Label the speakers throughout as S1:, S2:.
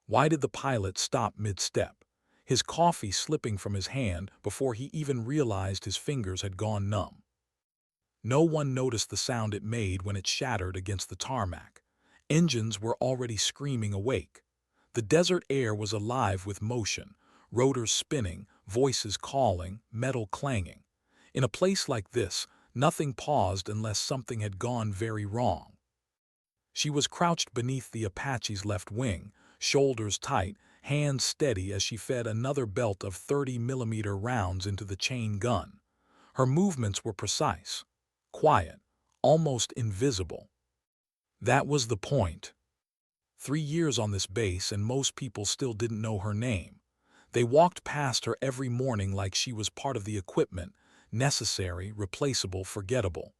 S1: Why did the pilot stop mid-step, his coffee slipping from his hand before he even realized his fingers had gone numb? No one noticed the sound it made when it shattered against the tarmac. Engines were already screaming awake. The desert air was alive with motion, rotors spinning, voices calling, metal clanging. In a place like this, nothing paused unless something had gone very wrong. She was crouched beneath the Apache's left wing, shoulders tight, hands steady as she fed another belt of 30mm rounds into the chain gun. Her movements were precise, quiet, almost invisible. That was the point. 3 years on this base and most people still didn't know her name. They walked past her every morning like she was part of the equipment, necessary, replaceable, forgettable.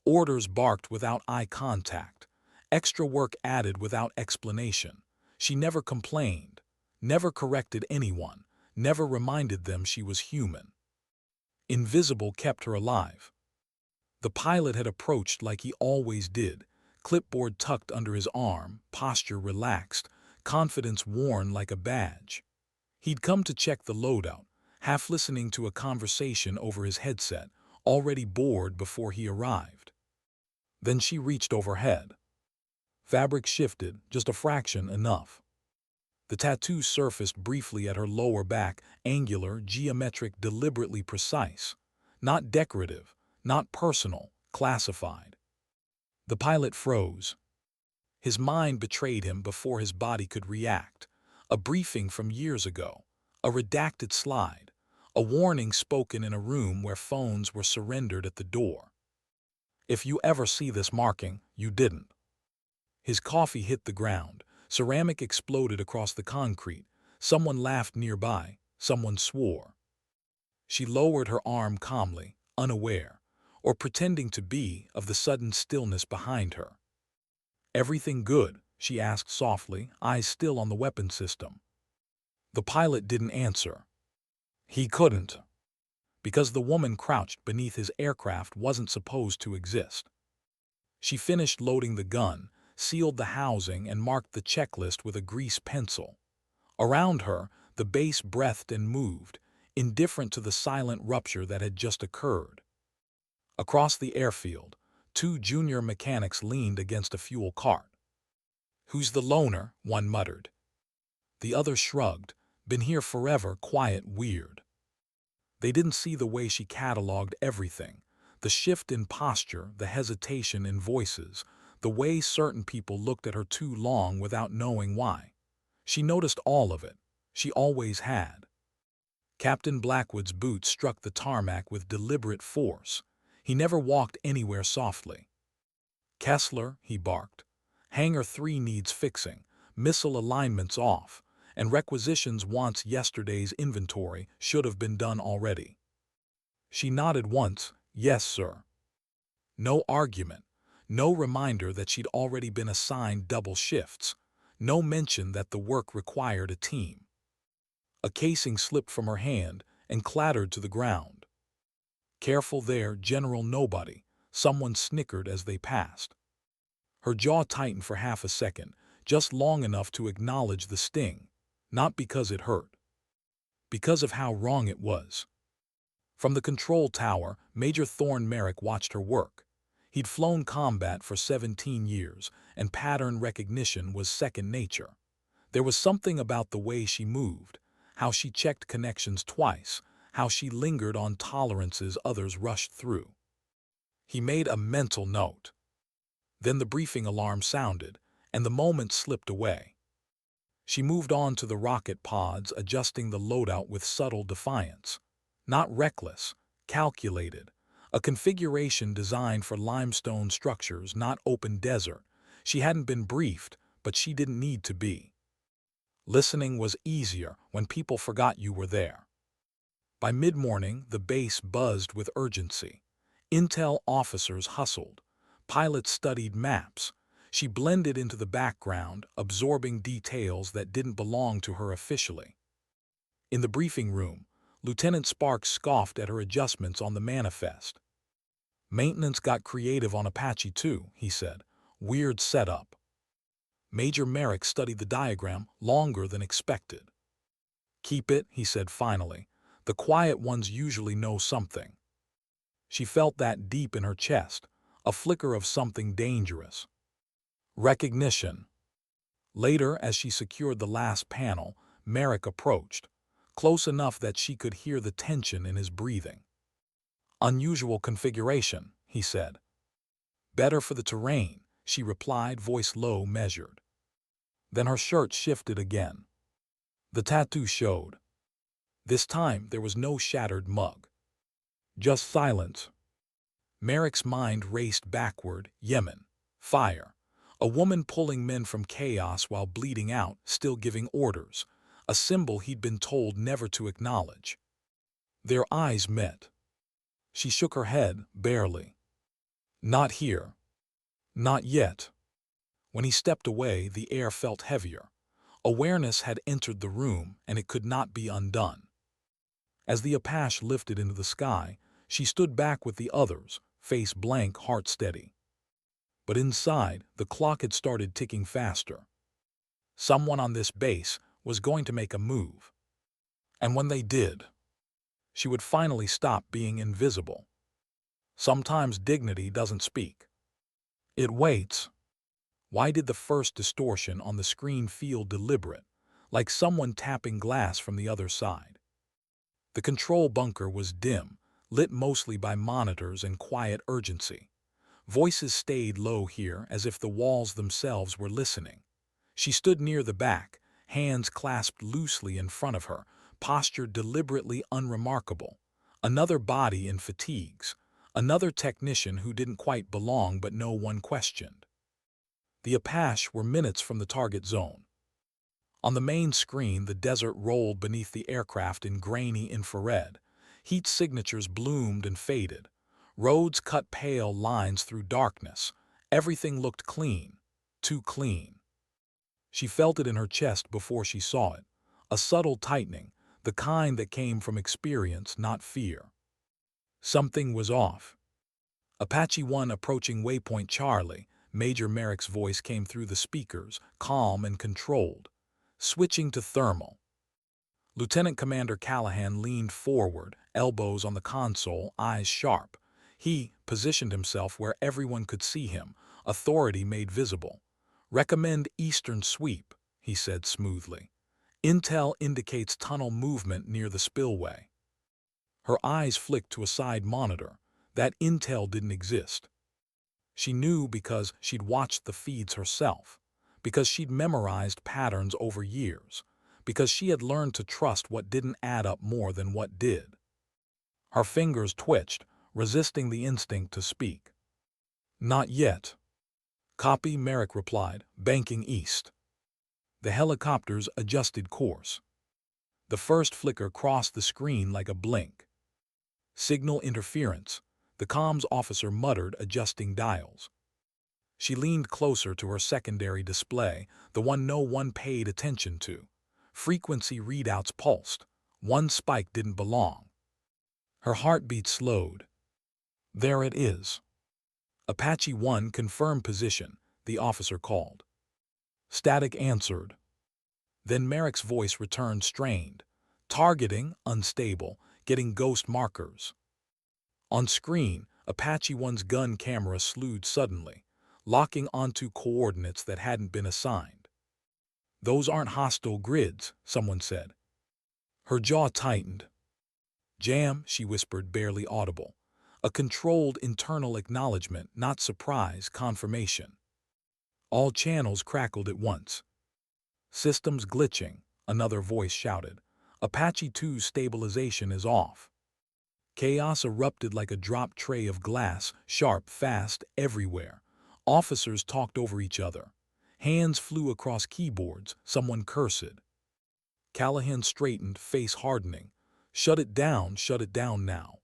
S1: Orders barked without eye contact. Extra work added without explanation. She never complained, never corrected anyone, never reminded them she was human. Invisible kept her alive. The pilot had approached like he always did, clipboard tucked under his arm, posture relaxed, confidence worn like a badge. He'd come to check the loadout, half listening to a conversation over his headset, already bored before he arrived. Then she reached overhead. Fabric shifted, just a fraction enough. The tattoo surfaced briefly at her lower back, angular, geometric, deliberately precise. Not decorative, not personal, classified. The pilot froze. His mind betrayed him before his body could react. A briefing from years ago, a redacted slide, a warning spoken in a room where phones were surrendered at the door. If you ever see this marking, you didn't. His coffee hit the ground. Ceramic exploded across the concrete. Someone laughed nearby. Someone swore. She lowered her arm calmly, unaware, or pretending to be, of the sudden stillness behind her. "Everything good?" she asked softly, eyes still on the weapon system. The pilot didn't answer. He couldn't. Because the woman crouched beneath his aircraft wasn't supposed to exist. She finished loading the gun, sealed the housing, and marked the checklist with a grease pencil. Around her, the base breathed and moved, indifferent to the silent rupture that had just occurred. Across the airfield, 2 junior mechanics leaned against a fuel cart. "Who's the loner?" one muttered. The other shrugged. "Been here forever, quiet, weird." They didn't see the way she cataloged everything. The shift in posture, the hesitation in voices, the way certain people looked at her too long without knowing why. She noticed all of it. She always had. Captain Blackwood's boot struck the tarmac with deliberate force. He never walked anywhere softly. "Kessler," he barked. "Hangar 3 needs fixing, missile alignments off, and requisitions wants yesterday's inventory should have been done already." She nodded once. "Yes, sir." No argument. No reminder that she'd already been assigned double shifts. No mention that the work required a team. A casing slipped from her hand and clattered to the ground. "Careful there, General Nobody," someone snickered as they passed. Her jaw tightened for half a second, just long enough to acknowledge the sting, not because it hurt, because of how wrong it was. From the control tower, Major Thorne Merrick watched her work. He'd flown combat for 17 years, and pattern recognition was second nature. There was something about the way she moved, how she checked connections twice, how she lingered on tolerances others rushed through. He made a mental note. Then the briefing alarm sounded, and the moment slipped away. She moved on to the rocket pods, adjusting the loadout with subtle defiance. Not reckless, calculated. A configuration designed for limestone structures, not open desert. She hadn't been briefed, but she didn't need to be. Listening was easier when people forgot you were there. By mid-morning, the base buzzed with urgency. Intel officers hustled. Pilots studied maps. She blended into the background, absorbing details that didn't belong to her officially. In the briefing room, Lieutenant Sparks scoffed at her adjustments on the manifest. "Maintenance got creative on Apache too," he said. "Weird setup." Major Merrick studied the diagram longer than expected. "Keep it," he said finally. "The quiet ones usually know something." She felt that deep in her chest, a flicker of something dangerous. Recognition. Later, as she secured the last panel, Merrick approached, close enough that she could hear the tension in his breathing. "Unusual configuration," he said. "Better for the terrain," she replied, voice low, measured. Then her shirt shifted again. The tattoo showed. This time there was no shattered mug. Just silence. Merrick's mind raced backward. Yemen. Fire. A woman pulling men from chaos while bleeding out, still giving orders. A symbol he'd been told never to acknowledge. Their eyes met. She shook her head, barely. "Not here. Not yet." When he stepped away, the air felt heavier. Awareness had entered the room, and it could not be undone. As the Apache lifted into the sky, she stood back with the others, face blank, heart steady. But inside, the clock had started ticking faster. Someone on this base was going to make a move. And when they did, she would finally stop being invisible. Sometimes dignity doesn't speak. It waits. Why did the first distortion on the screen feel deliberate, like someone tapping glass from the other side? The control bunker was dim, lit mostly by monitors and quiet urgency. Voices stayed low here, as if the walls themselves were listening. She stood near the back, hands clasped loosely in front of her, posture deliberately unremarkable. Another body in fatigues, another technician who didn't quite belong but no one questioned. The Apache were minutes from the target zone. On the main screen, the desert rolled beneath the aircraft in grainy infrared. Heat signatures bloomed and faded. Roads cut pale lines through darkness. Everything looked clean, too clean. She felt it in her chest before she saw it, a subtle tightening, the kind that came from experience, not fear. Something was off. Apache 1 approaching waypoint Charlie, Major Merrick's voice came through the speakers, calm and controlled. Switching to thermal. Lieutenant Commander Callahan leaned forward, elbows on the console, eyes sharp. He positioned himself where everyone could see him, authority made visible. "Recommend eastern sweep," he said smoothly. "Intel indicates tunnel movement near the spillway." Her eyes flicked to a side monitor. That intel didn't exist. She knew because she'd watched the feeds herself, because she'd memorized patterns over years, because she had learned to trust what didn't add up more than what did. Her fingers twitched, resisting the instinct to speak. "Not yet." "Copy," Merrick replied, banking east. The helicopters adjusted course. The first flicker crossed the screen like a blink. "Signal interference," the comms officer muttered, adjusting dials. She leaned closer to her secondary display, the one no one paid attention to. Frequency readouts pulsed. One spike didn't belong. Her heartbeat slowed. "There it is." "Apache 1 confirmed position," the officer called. Static answered. Then Merrick's voice returned, strained. "Targeting, unstable, getting ghost markers." On screen, Apache 1's gun camera slewed suddenly, locking onto coordinates that hadn't been assigned. "Those aren't hostile grids," someone said. Her jaw tightened. "Jam," she whispered, barely audible. A controlled internal acknowledgement, not surprise, confirmation. All channels crackled at once. "Systems glitching," another voice shouted. "Apache 2's stabilization is off." Chaos erupted like a dropped tray of glass, sharp, fast, everywhere. Officers talked over each other. Hands flew across keyboards, someone cursed. Callahan straightened, face hardening. Shut it down now."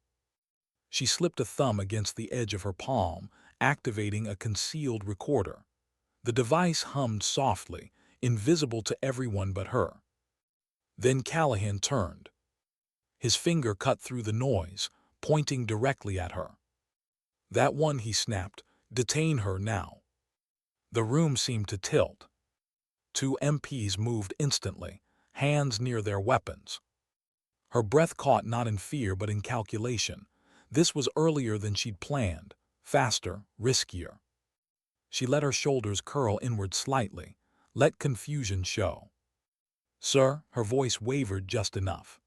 S1: She slipped a thumb against the edge of her palm, activating a concealed recorder. The device hummed softly, invisible to everyone but her. Then Callahan turned. His finger cut through the noise, pointing directly at her. "That one," he snapped. "Detain her now." The room seemed to tilt. Two MPs moved instantly, hands near their weapons. Her breath caught not in fear but in calculation. This was earlier than she'd planned, faster, riskier. She let her shoulders curl inward slightly, let confusion show. "Sir," her voice wavered just enough.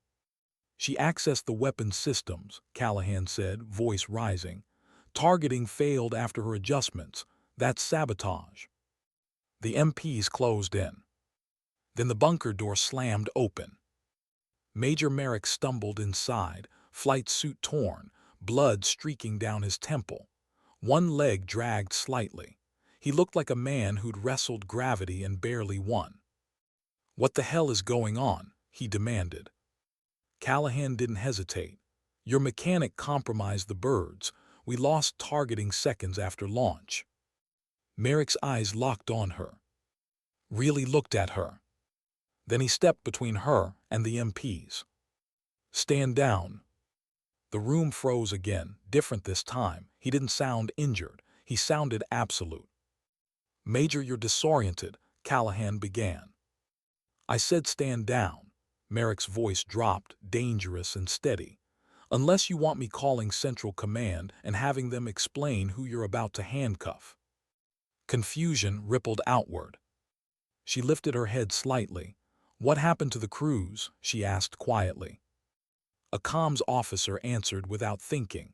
S1: She accessed the weapons systems, Callahan said, voice rising. Targeting failed after her adjustments. That's sabotage. The MPs closed in. Then the bunker door slammed open. Major Merrick stumbled inside, flight suit torn, blood streaking down his temple. One leg dragged slightly. He looked like a man who'd wrestled gravity and barely won. "What the hell is going on?" he demanded. Callahan didn't hesitate. "Your mechanic compromised the birds. We lost targeting seconds after launch." Merrick's eyes locked on her. Really looked at her. Then he stepped between her and the MPs. "Stand down." The room froze again, different this time. He didn't sound injured. He sounded absolute. "Major, you're disoriented," Callahan began. "I said stand down." Merrick's voice dropped, dangerous and steady. "Unless you want me calling Central Command and having them explain who you're about to handcuff." Confusion rippled outward. She lifted her head slightly. "What happened to the crews?" she asked quietly. A comms officer answered without thinking.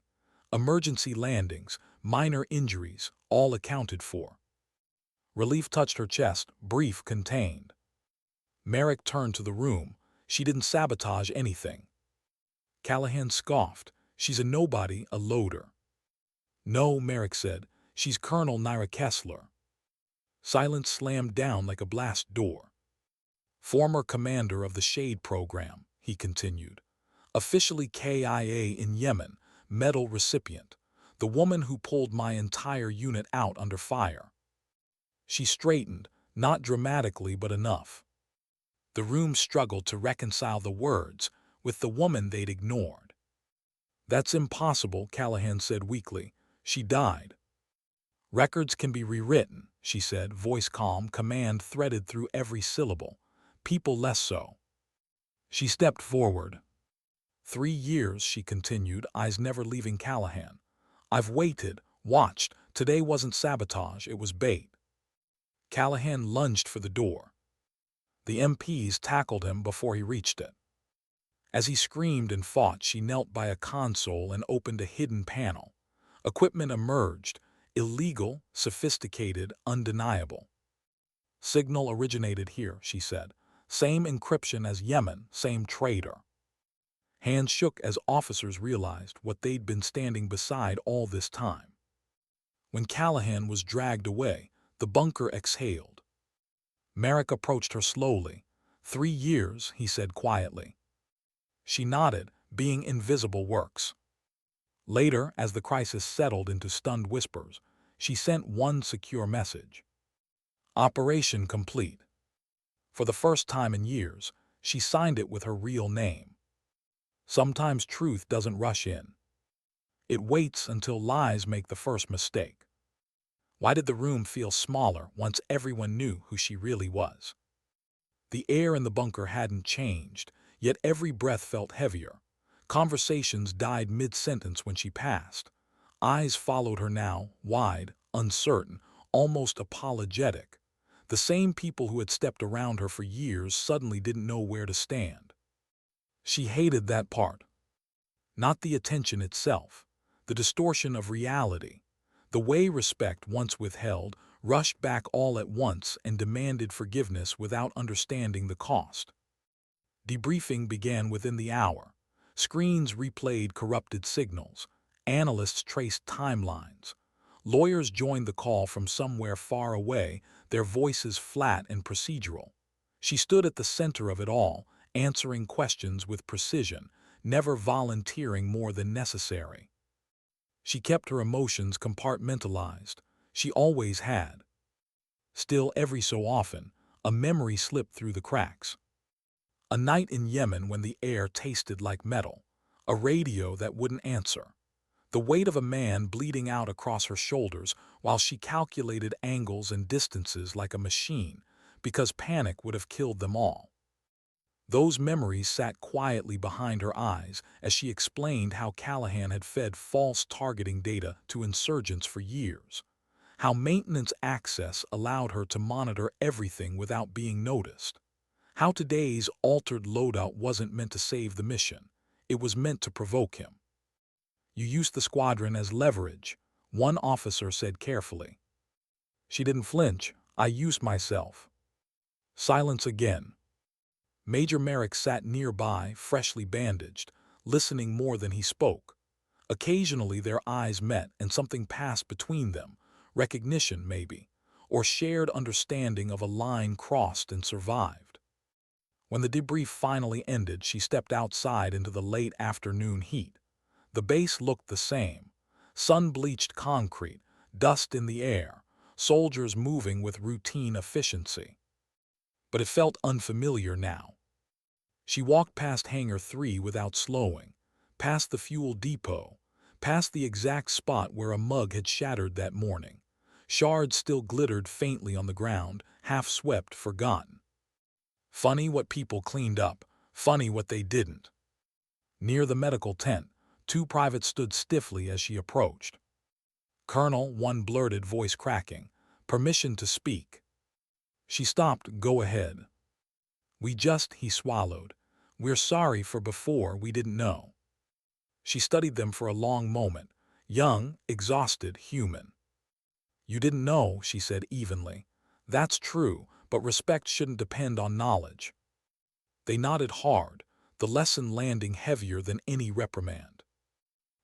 S1: "Emergency landings, minor injuries, all accounted for." Relief touched her chest, brief, contained. Merrick turned to the room. "She didn't sabotage anything." Callahan scoffed. "She's a nobody, a loader." "No," Merrick said. "She's Colonel Nyra Kessler." Silence slammed down like a blast door. "Former commander of the Shade program," he continued. "Officially KIA in Yemen, medal recipient. The woman who pulled my entire unit out under fire." She straightened, not dramatically but enough. The room struggled to reconcile the words with the woman they'd ignored. "That's impossible," Callahan said weakly. "She died." "Records can be rewritten," she said, voice calm, command threaded through every syllable. "People less so." She stepped forward. 3 years, she continued, eyes never leaving Callahan. "I've waited, watched. Today wasn't sabotage, it was bait." Callahan lunged for the door. The MPs tackled him before he reached it. As he screamed and fought, she knelt by a console and opened a hidden panel. Equipment emerged, illegal, sophisticated, undeniable. "Signal originated here," she said. "Same encryption as Yemen, same trader." Hands shook as officers realized what they'd been standing beside all this time. When Callahan was dragged away, the bunker exhaled. Merrick approached her slowly. 3 years, he said quietly. She nodded, being invisible works. Later, as the crisis settled into stunned whispers, she sent one secure message. Operation complete. For the first time in years, she signed it with her real name. Sometimes truth doesn't rush in. It waits until lies make the first mistake. Why did the room feel smaller once everyone knew who she really was? The air in the bunker hadn't changed, yet every breath felt heavier. Conversations died mid-sentence when she passed. Eyes followed her now, wide, uncertain, almost apologetic. The same people who had stepped around her for years suddenly didn't know where to stand. She hated that part. Not the attention itself, the distortion of reality. The way respect, once withheld, rushed back all at once and demanded forgiveness without understanding the cost. Debriefing began within the hour. Screens replayed corrupted signals. Analysts traced timelines. Lawyers joined the call from somewhere far away, their voices flat and procedural. She stood at the center of it all, answering questions with precision, never volunteering more than necessary. She kept her emotions compartmentalized. She always had. Still, every so often, a memory slipped through the cracks. A night in Yemen when the air tasted like metal. A radio that wouldn't answer. The weight of a man bleeding out across her shoulders while she calculated angles and distances like a machine. because panic would have killed them all. Those memories sat quietly behind her eyes as she explained how Callahan had fed false targeting data to insurgents for years, how maintenance access allowed her to monitor everything without being noticed, how today's altered loadout wasn't meant to save the mission, it was meant to provoke him. "You used the squadron as leverage," one officer said carefully. She didn't flinch. "I used myself." Silence again. Major Merrick sat nearby, freshly bandaged, listening more than he spoke. Occasionally their eyes met and something passed between them, recognition maybe, or shared understanding of a line crossed and survived. When the debrief finally ended, she stepped outside into the late afternoon heat. The base looked the same. Sun-bleached concrete, dust in the air, soldiers moving with routine efficiency. But it felt unfamiliar now. She walked past Hangar 3 without slowing, past the fuel depot, past the exact spot where a mug had shattered that morning. Shards still glittered faintly on the ground, half swept, forgotten. Funny what people cleaned up, funny what they didn't. Near the medical tent, two privates stood stiffly as she approached. "Colonel," one blurted, voice cracking, "permission to speak." She stopped. "Go ahead." He swallowed. "We're sorry for before, we didn't know." She studied them for a long moment, young, exhausted, human. "You didn't know," she said evenly. "That's true, but respect shouldn't depend on knowledge." They nodded hard, the lesson landing heavier than any reprimand.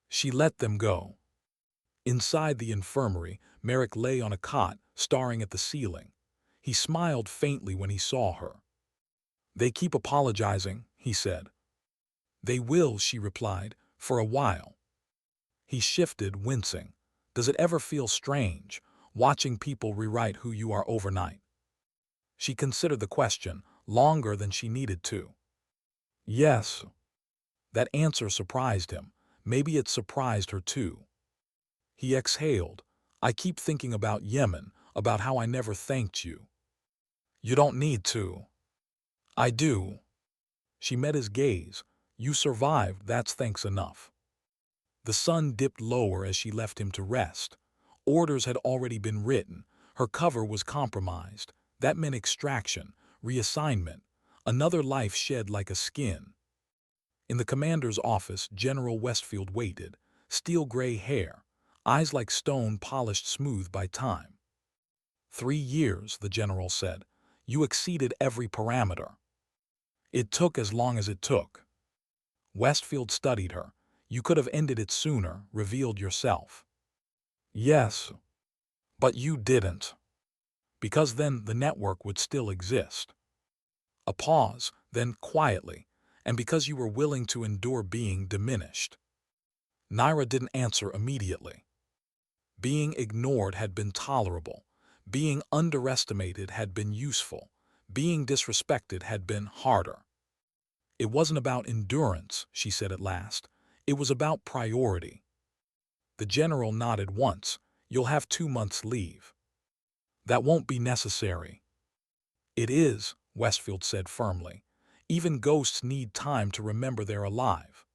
S1: She let them go. Inside the infirmary, Merrick lay on a cot, staring at the ceiling. He smiled faintly when he saw her. "They keep apologizing," he said. "They will," she replied, "for a while." He shifted, wincing. "Does it ever feel strange, watching people rewrite who you are overnight?" She considered the question, longer than she needed to. "Yes." That answer surprised him. Maybe it surprised her too. He exhaled. "I keep thinking about Yemen, about how I never thanked you." "You don't need to." "I do." She met his gaze. "You survived, that's thanks enough." The sun dipped lower as she left him to rest. Orders had already been written. Her cover was compromised. That meant extraction, reassignment, another life shed like a skin. In the commander's office, General Westfield waited, steel-gray hair, eyes like stone polished smooth by time. 3 years, the general said. "You exceeded every parameter." "It took as long as it took." Westfield studied her. "You could have ended it sooner, revealed yourself." "Yes, but you didn't." "Because then the network would still exist." A pause, then quietly, "And because you were willing to endure being diminished." Naira didn't answer immediately. Being ignored had been tolerable. Being underestimated had been useful. Being disrespected had been harder. "It wasn't about endurance," she said at last. "It was about priority." The general nodded once. "You'll have 2 months' leave." "That won't be necessary." "It is," Westfield said firmly. "Even ghosts need time to remember they're alive."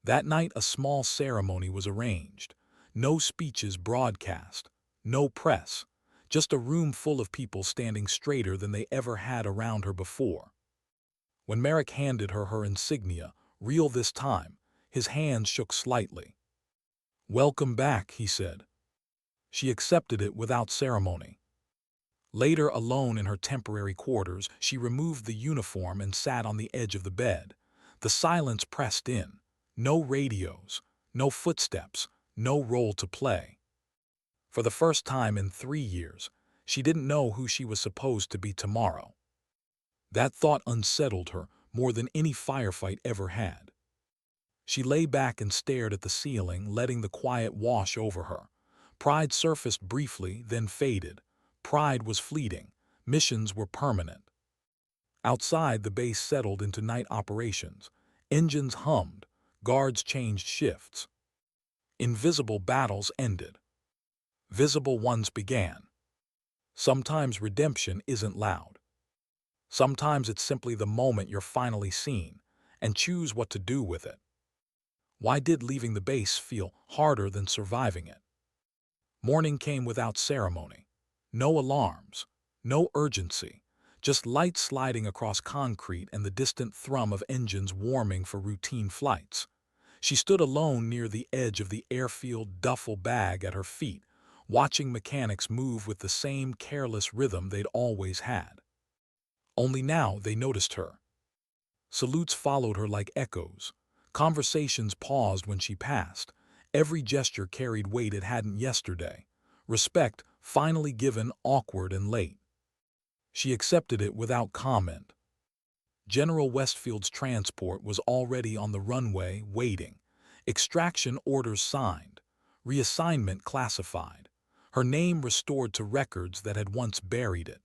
S1: That night a small ceremony was arranged. No speeches broadcast. No press. Just a room full of people standing straighter than they ever had around her before. When Merrick handed her her insignia, real this time, his hands shook slightly. "Welcome back," he said. She accepted it without ceremony. Later, alone in her temporary quarters, she removed the uniform and sat on the edge of the bed. The silence pressed in. No radios, no footsteps, no role to play. For the first time in 3 years, she didn't know who she was supposed to be tomorrow. That thought unsettled her more than any firefight ever had. She lay back and stared at the ceiling, letting the quiet wash over her. Pride surfaced briefly, then faded. Pride was fleeting. Missions were permanent. Outside, the base settled into night operations. Engines hummed. Guards changed shifts. Invisible battles ended. Visible ones began. Sometimes redemption isn't loud. Sometimes it's simply the moment you're finally seen, and choose what to do with it. Why did leaving the base feel harder than surviving it? Morning came without ceremony. No alarms, no urgency, just light sliding across concrete and the distant thrum of engines warming for routine flights. She stood alone near the edge of the airfield, duffel bag at her feet, watching mechanics move with the same careless rhythm they'd always had. Only now they noticed her. Salutes followed her like echoes. Conversations paused when she passed. Every gesture carried weight it hadn't yesterday. Respect, finally given, awkward and late. She accepted it without comment. General Westfield's transport was already on the runway, waiting. Extraction orders signed. Reassignment classified. Her name restored to records that had once buried it.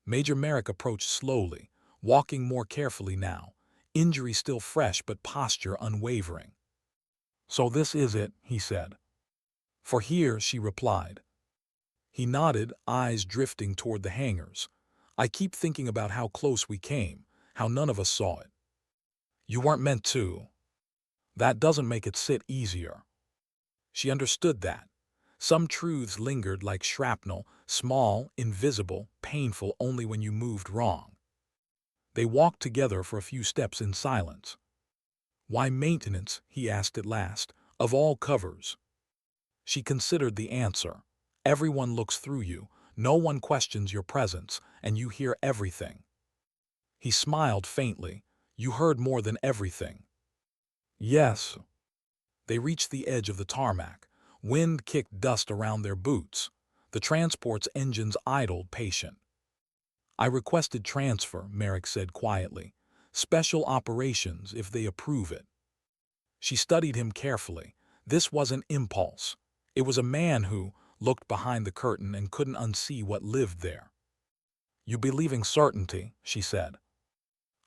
S1: Major Merrick approached slowly, walking more carefully now, injury still fresh but posture unwavering. "So this is it," he said. "For here," she replied. He nodded, eyes drifting toward the hangars. "I keep thinking about how close we came, how none of us saw it." "You weren't meant to." "That doesn't make it sit easier." She understood that. Some truths lingered like shrapnel, small, invisible, painful only when you moved wrong. They walked together for a few steps in silence. "Why maintenance?" he asked at last, "of all covers?" She considered the answer. Everyone looks through you, no one questions your presence, and you hear everything. He smiled faintly. "You heard more than everything." "Yes." They reached the edge of the tarmac. Wind kicked dust around their boots. The transport's engines idled, patient. "I requested transfer," Merrick said quietly. "Special operations, if they approve it." She studied him carefully. This wasn't impulse. It was a man who looked behind the curtain and couldn't unsee what lived there. "You believing certainty," she said.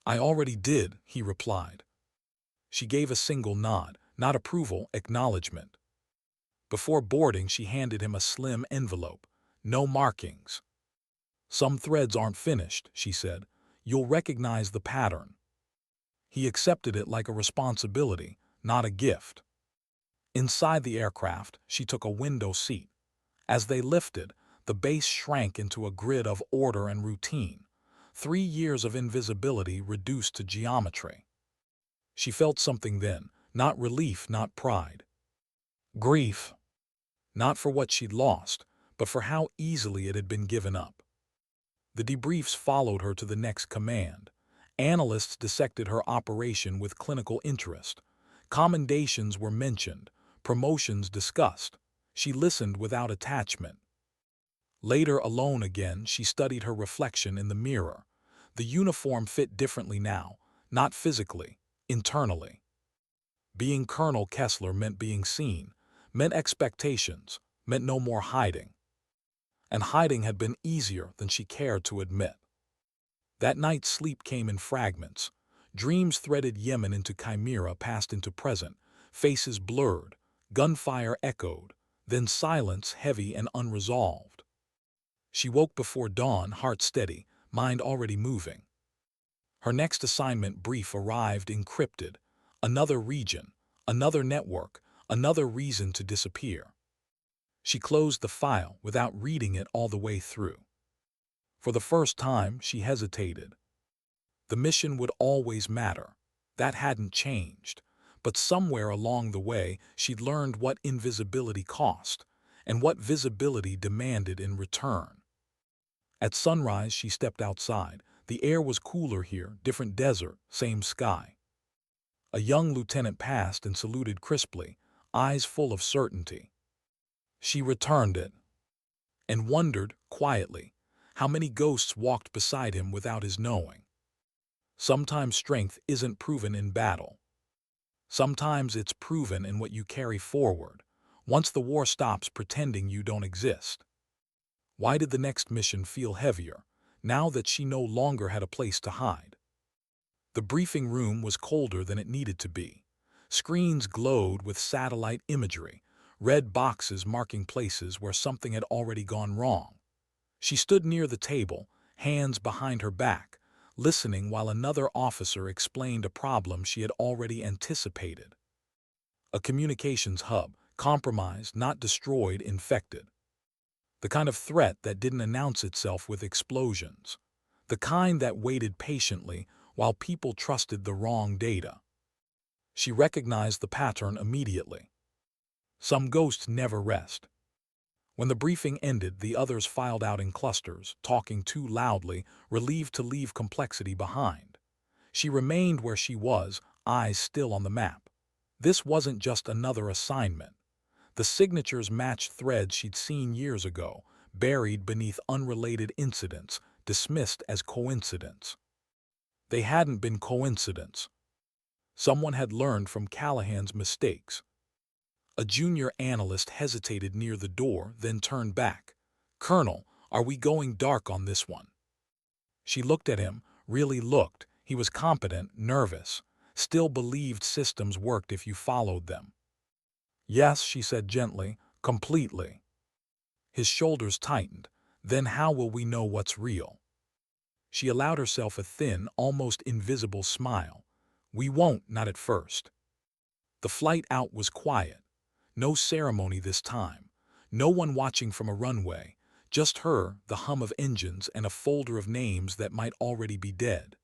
S1: "I already did," he replied. She gave a single nod, not approval, acknowledgement. Before boarding, she handed him a slim envelope. No markings. "Some threads aren't finished," she said. "You'll recognize the pattern." He accepted it like a responsibility, not a gift. Inside the aircraft, she took a window seat. As they lifted, the base shrank into a grid of order and routine. 3 years of invisibility reduced to geometry. She felt something then, not relief, not pride. Grief. Not for what she'd lost, but for how easily it had been given up. The debriefs followed her to the next command. Analysts dissected her operation with clinical interest. Commendations were mentioned, promotions discussed. She listened without attachment. Later, alone again, she studied her reflection in the mirror. The uniform fit differently now, not physically, internally. Being Colonel Kessler meant being seen, meant expectations, meant no more hiding. And hiding had been easier than she cared to admit. That night sleep came in fragments. Dreams threaded Yemen into chimera, passed into present, faces blurred, gunfire echoed, then silence heavy and unresolved. She woke before dawn, heart steady, mind already moving. Her next assignment brief arrived encrypted. Another region, another network, another reason to disappear. She closed the file without reading it all the way through. For the first time, she hesitated. The mission would always matter. That hadn't changed. But somewhere along the way, she'd learned what invisibility cost and what visibility demanded in return. At sunrise, she stepped outside. The air was cooler here, different desert, same sky. A young lieutenant passed and saluted crisply, eyes full of certainty. She returned it and wondered, quietly, how many ghosts walked beside him without his knowing. Sometimes strength isn't proven in battle. Sometimes it's proven in what you carry forward, once the war stops pretending you don't exist. Why did the next mission feel heavier, now that she no longer had a place to hide? The briefing room was colder than it needed to be. Screens glowed with satellite imagery, red boxes marking places where something had already gone wrong. She stood near the table, hands behind her back, listening while another officer explained a problem she had already anticipated. A communications hub, compromised, not destroyed, infected. The kind of threat that didn't announce itself with explosions. The kind that waited patiently while people trusted the wrong data. She recognized the pattern immediately. Some ghosts never rest. When the briefing ended, the others filed out in clusters, talking too loudly, relieved to leave complexity behind. She remained where she was, eyes still on the map. This wasn't just another assignment. The signatures matched threads she'd seen years ago, buried beneath unrelated incidents, dismissed as coincidence. They hadn't been coincidence. Someone had learned from Callahan's mistakes. A junior analyst hesitated near the door, then turned back. "Colonel, are we going dark on this one?" She looked at him, really looked. He was competent, nervous, still believed systems worked if you followed them. "Yes," she said gently, "completely." His shoulders tightened. "Then how will we know what's real?" She allowed herself a thin, almost invisible smile. "We won't, not at first." The flight out was quiet. No ceremony this time. No one watching from a runway. Just her, the hum of engines, and a folder of names that might already be dead.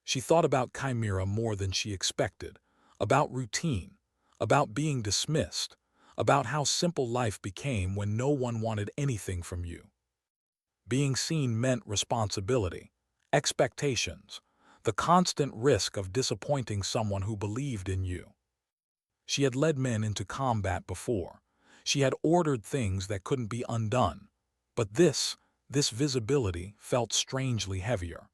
S1: She thought about Chimera more than she expected. About routine. About being dismissed. About how simple life became when no one wanted anything from you. Being seen meant responsibility. Expectations. The constant risk of disappointing someone who believed in you. She had led men into combat before. She had ordered things that couldn't be undone. But this visibility felt strangely heavier.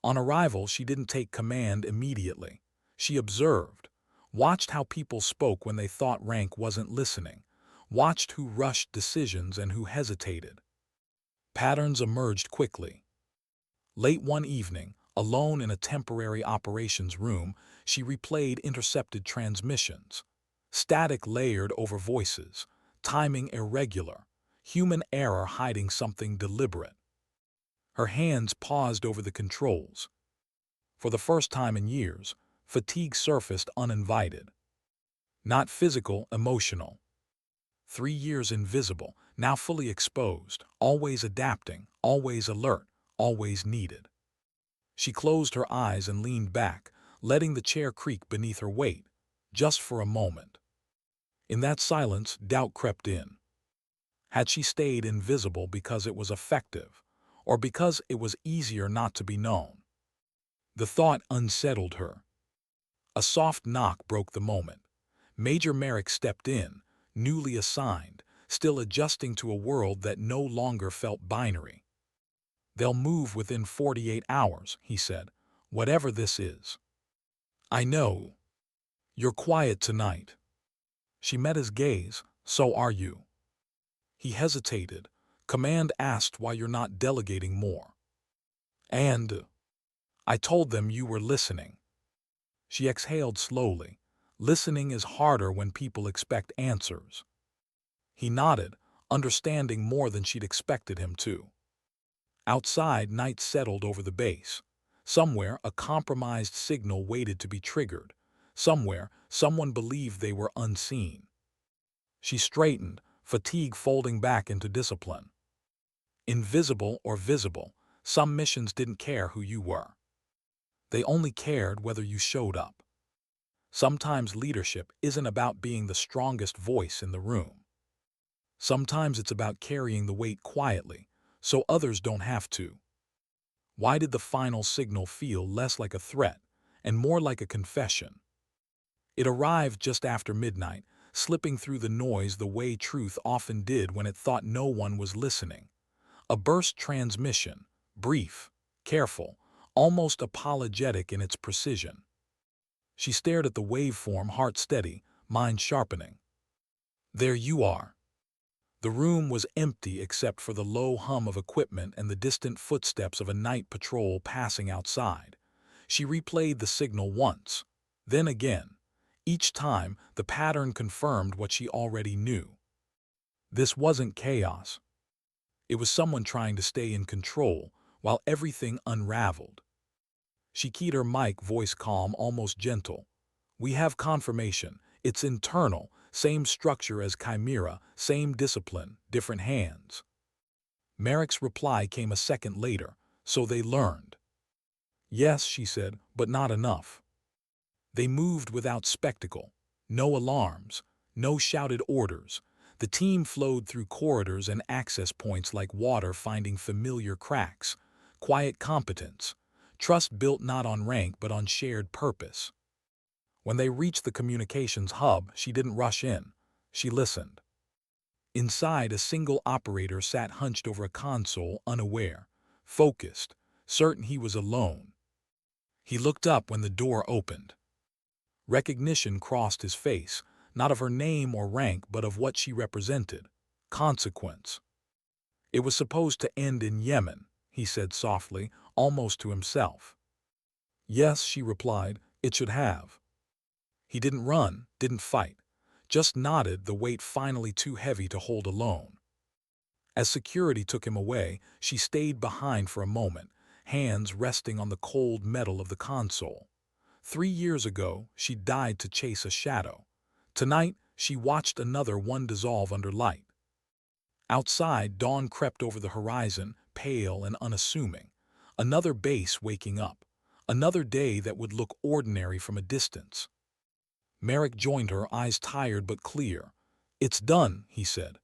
S1: On arrival, she didn't take command immediately. She observed, watched how people spoke when they thought rank wasn't listening, watched who rushed decisions and who hesitated. Patterns emerged quickly. Late one evening, alone in a temporary operations room, she replayed intercepted transmissions. Static layered over voices, timing irregular, human error hiding something deliberate. Her hands paused over the controls. For the first time in years, fatigue surfaced uninvited. Not physical, emotional. 3 years invisible, now fully exposed, always adapting, always alert, always needed. She closed her eyes and leaned back, letting the chair creak beneath her weight, just for a moment. In that silence, doubt crept in. Had she stayed invisible because it was effective, or because it was easier not to be known? The thought unsettled her. A soft knock broke the moment. Major Merrick stepped in, newly assigned, still adjusting to a world that no longer felt binary. "They'll move within 48 hours, he said, "whatever this is." "I know. You're quiet tonight." She met his gaze. "So are you." He hesitated. "Command asked why you're not delegating more." "And I told them you were listening." She exhaled slowly. Listening is harder when people expect answers. He nodded, understanding more than she'd expected him to. Outside, night settled over the base. Somewhere, a compromised signal waited to be triggered. Somewhere, someone believed they were unseen. She straightened, fatigue folding back into discipline. Invisible or visible, some missions didn't care who you were. They only cared whether you showed up. Sometimes leadership isn't about being the strongest voice in the room. Sometimes it's about carrying the weight quietly, so others don't have to. Why did the final signal feel less like a threat and more like a confession? It arrived just after midnight, slipping through the noise the way truth often did when it thought no one was listening. A burst transmission, brief, careful, almost apologetic in its precision. She stared at the waveform, heart steady, mind sharpening. There you are. The room was empty except for the low hum of equipment and the distant footsteps of a night patrol passing outside. She replayed the signal once, then again. Each time, the pattern confirmed what she already knew. This wasn't chaos. It was someone trying to stay in control while everything unraveled. She keyed her mic, voice calm, almost gentle. "We have confirmation. It's internal, same structure as Chimera, same discipline, different hands." Merrick's reply came a second later. "So they learned." "Yes," she said, "but not enough." They moved without spectacle. No alarms, no shouted orders. The team flowed through corridors and access points like water finding familiar cracks. Quiet competence. Trust built not on rank but on shared purpose. When they reached the communications hub, she didn't rush in. She listened. Inside, a single operator sat hunched over a console, unaware, focused, certain he was alone. He looked up when the door opened. Recognition crossed his face, not of her name or rank but of what she represented: consequence. "It was supposed to end in Yemen," he said softly, almost to himself. "Yes," she replied, "it should have." He didn't run, didn't fight, just nodded, the weight finally too heavy to hold alone. As security took him away, she stayed behind for a moment, hands resting on the cold metal of the console. 3 years ago, she died to chase a shadow. Tonight, she watched another one dissolve under light. Outside, dawn crept over the horizon, pale and unassuming. Another base waking up. Another day that would look ordinary from a distance. Merrick joined her, eyes tired but clear. "It's done," he said.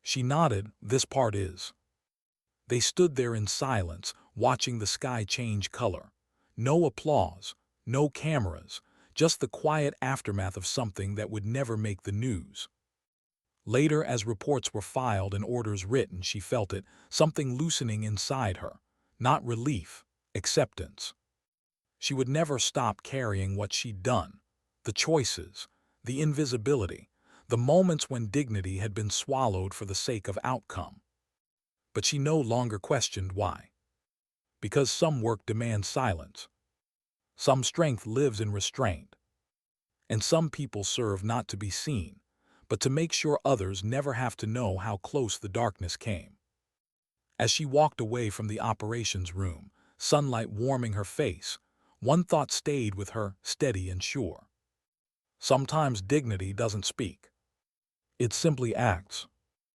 S1: She nodded. "This part is." They stood there in silence, watching the sky change color. No applause, no cameras, just the quiet aftermath of something that would never make the news. Later, as reports were filed and orders written, she felt it, something loosening inside her. Not relief, acceptance. She would never stop carrying what she'd done. The choices, the invisibility, the moments when dignity had been swallowed for the sake of outcome. But she no longer questioned why. Because some work demands silence. Some strength lives in restraint. And some people serve not to be seen, but to make sure others never have to know how close the darkness came. As she walked away from the operations room, sunlight warming her face, one thought stayed with her, steady and sure. Sometimes dignity doesn't speak. It simply acts.